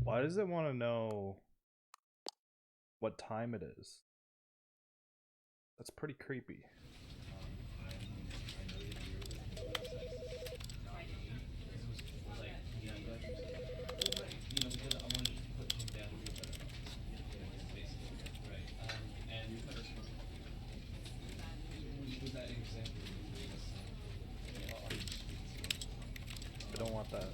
Why does it want to know what time it is? That's pretty creepy. I don't want that.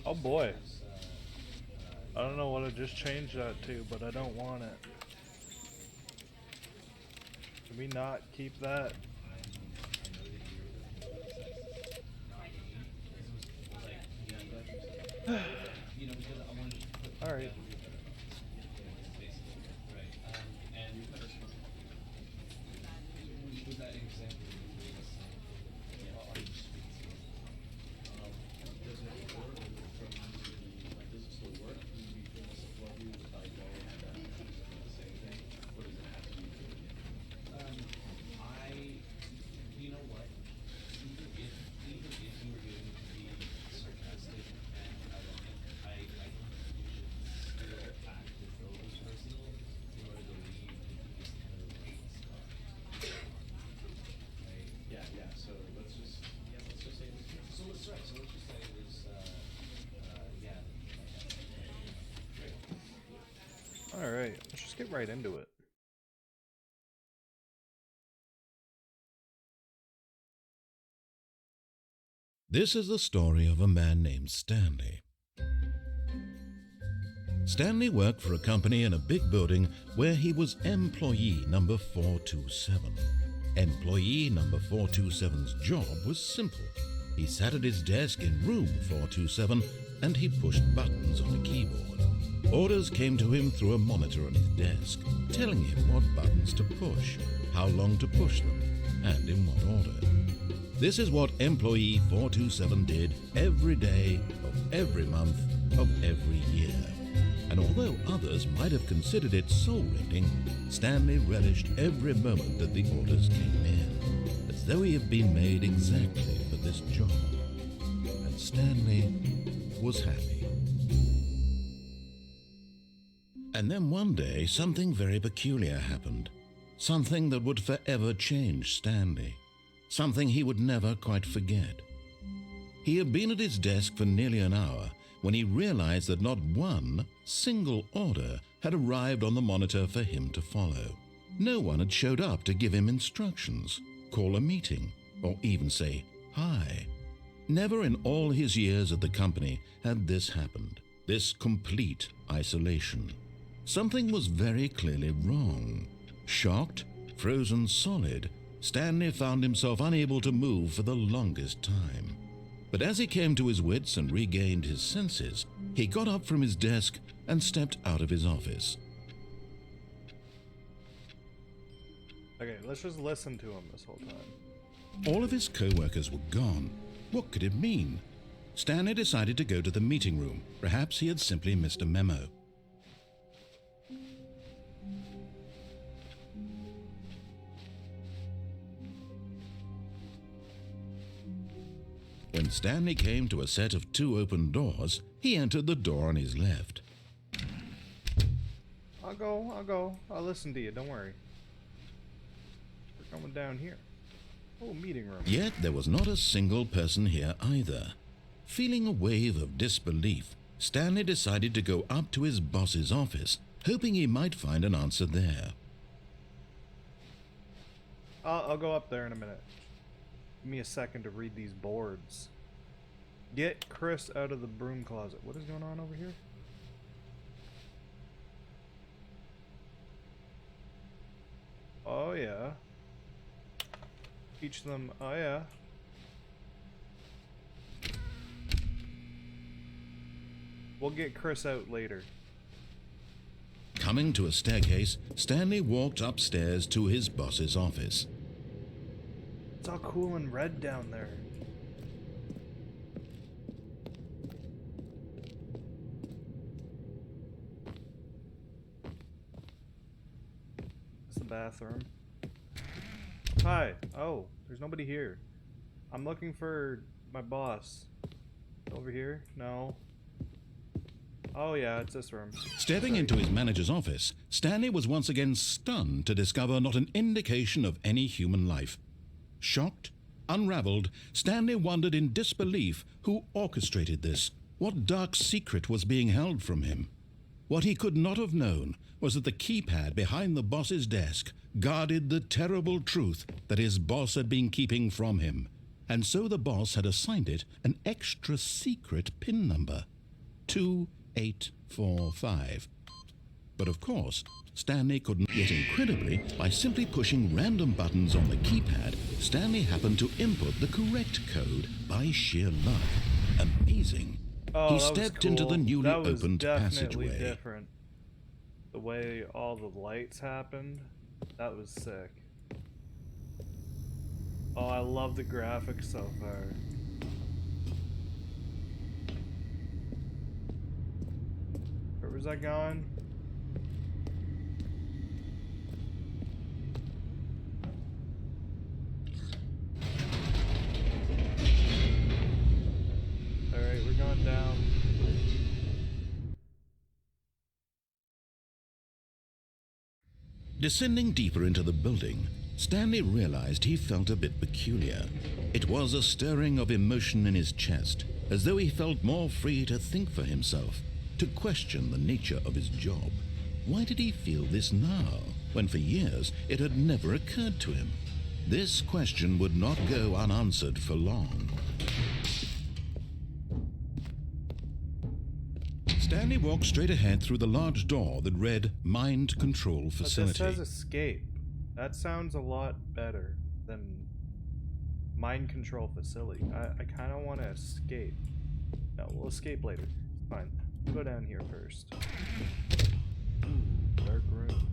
Oh boy. I don't know what I just changed that to, but I don't want it. Can we not keep that? Alright. Alright, let's just get right into it. This is the story of a man named Stanley. Stanley worked for a company in a big building where he was employee number 427. Employee number 427's job was simple. He sat at his desk in room 427 and he pushed buttons on a keyboard. Orders came to him through a monitor on his desk, telling him what buttons to push, how long to push them, and in what order. This is what employee 427 did every day of every month of every year. And although others might have considered it soul-rending, Stanley relished every moment that the orders came in, as though he had been made exactly for this job. And Stanley was happy. And then one day, something very peculiar happened. Something that would forever change Stanley. Something he would never quite forget. He had been at his desk for nearly an hour when he realized that not one single order had arrived on the monitor for him to follow. No one had showed up to give him instructions, call a meeting, or even say hi. Never in all his years at the company had this happened, this complete isolation. Something was very clearly wrong. Shocked, frozen solid, Stanley found himself unable to move for the longest time. But as he came to his wits and regained his senses, he got up from his desk and stepped out of his office. Okay, let's just listen to him this whole time. All of his co-workers were gone. What could it mean? Stanley decided to go to the meeting room. Perhaps he had simply missed a memo. When Stanley came to a set of two open doors, he entered the door on his left. I'll go. I'll listen to you, don't worry. We're going down here. Oh, meeting room. Yet there was not a single person here either. Feeling a wave of disbelief, Stanley decided to go up to his boss's office, hoping he might find an answer there. I'll go up there in a minute. Give me a second to read these boards. Get Chris out of the broom closet. What is going on over here? Oh yeah. Teach them. Oh yeah. We'll get Chris out later. Coming to a staircase, Stanley walked upstairs to his boss's office. It's all cool and red down there. It's the bathroom. Hi. Oh, there's nobody here. I'm looking for my boss. Over here? No. Oh yeah, it's this room. Stepping into his manager's office, Stanley was once again stunned to discover not an indication of any human life. Shocked, unraveled, Stanley wondered in disbelief who orchestrated this. What dark secret was being held from him? What he could not have known was that the keypad behind the boss's desk guarded the terrible truth that his boss had been keeping from him. And so the boss had assigned it an extra secret PIN number, 2845. But of course, Stanley couldn't. Yet incredibly, by simply pushing random buttons on the keypad, Stanley happened to input the correct code by sheer luck. Amazing. Oh, he stepped into the newly opened definitely passageway. Different. The way all the lights happened, that was sick. Oh, I love the graphics so far. Where was that going? Alright, we're going down. Descending deeper into the building, Stanley realized he felt a bit peculiar. It was a stirring of emotion in his chest, as though he felt more free to think for himself, to question the nature of his job. Why did he feel this now, when for years it had never occurred to him? This question would not go unanswered for long. Stanley walked straight ahead through the large door that read Mind Control Facility. But this says escape. That sounds a lot better than Mind Control Facility. I kind of want to escape. No, we'll escape later. It's fine. We'll go down here first. Ooh, dark room.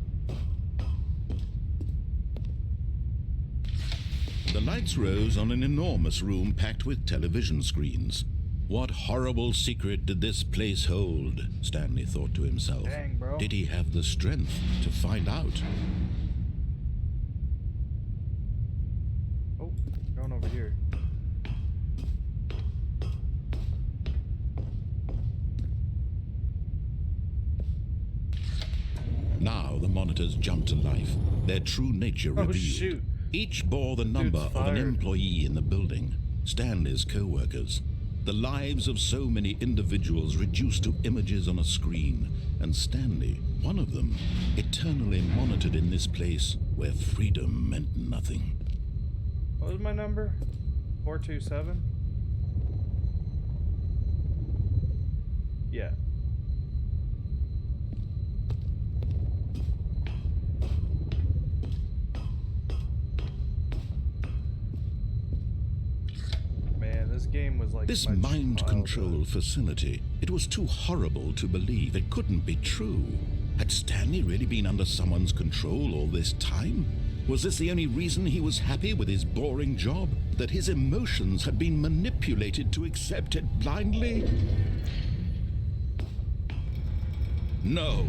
The lights rose on an enormous room packed with television screens. What horrible secret did this place hold? Stanley thought to himself. Dang, bro. Did he have the strength to find out? Oh, going over here. Now the monitors jumped to life, their true nature revealed. Oh, shoot. Each bore the number of an employee in the building, Stanley's co-workers. The lives of so many individuals reduced to images on a screen, and Stanley, one of them, eternally monitored in this place where freedom meant nothing. What was my number? 427? Yeah. This game was like this mind control facility, it was too horrible to believe. It couldn't be true. Had Stanley really been under someone's control all this time? Was this the only reason he was happy with his boring job? That his emotions had been manipulated to accept it blindly? No.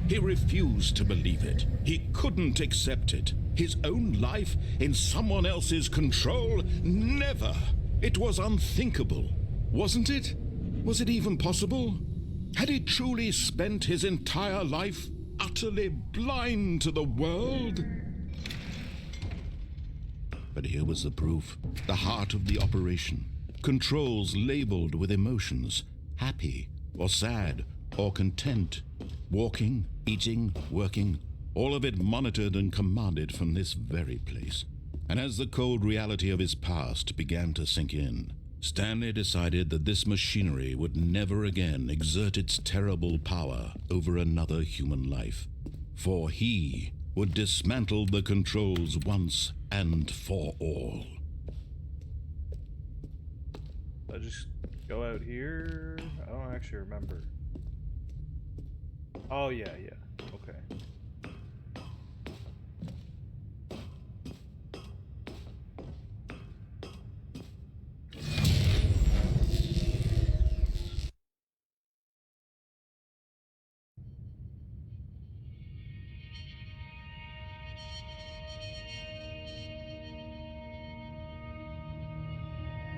He refused to believe it. He couldn't accept it. His own life in someone else's control? Never! It was unthinkable, wasn't it? Was it even possible? Had he truly spent his entire life utterly blind to the world? But here was the proof, the heart of the operation. Controls labeled with emotions, happy or sad or content, walking, eating, working, all of it monitored and commanded from this very place. And as the cold reality of his past began to sink in, Stanley decided that this machinery would never again exert its terrible power over another human life. For he would dismantle the controls once and for all. I just go out here? I don't actually remember. Oh, yeah. Okay. Okay.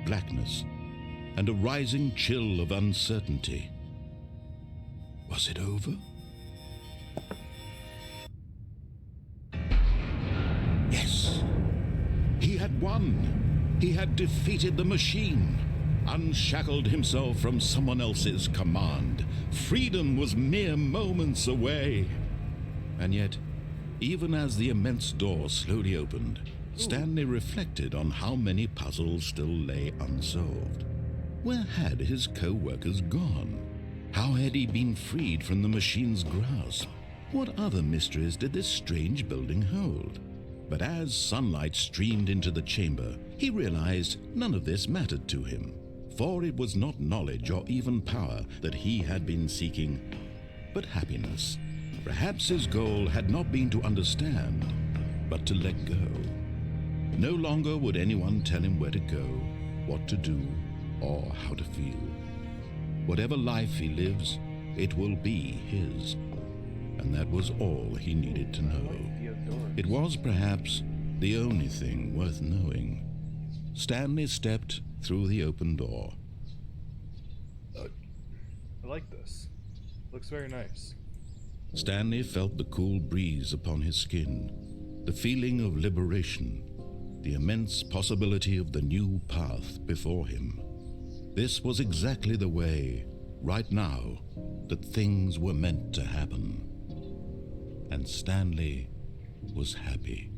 Blackness and a rising chill of uncertainty. Was it over? Yes. He had won. He had defeated the machine, unshackled himself from someone else's command. Freedom was mere moments away. And yet, even as the immense door slowly opened, Stanley reflected on how many puzzles still lay unsolved. Where had his co-workers gone? How had he been freed from the machine's grasp? What other mysteries did this strange building hold? But as sunlight streamed into the chamber, he realized none of this mattered to him, for it was not knowledge or even power that he had been seeking, but happiness. Perhaps his goal had not been to understand, but to let go. No longer would anyone tell him where to go, what to do, or how to feel. Whatever life he lives, it will be his. And that was all he needed to know. It was perhaps the only thing worth knowing. Stanley stepped through the open door. I like this. Looks very nice. Stanley felt the cool breeze upon his skin, the feeling of liberation, the immense possibility of the new path before him. This was exactly the way, right now, that things were meant to happen. And Stanley was happy.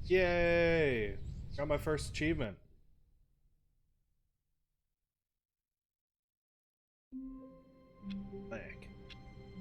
Yay! Got my first achievement.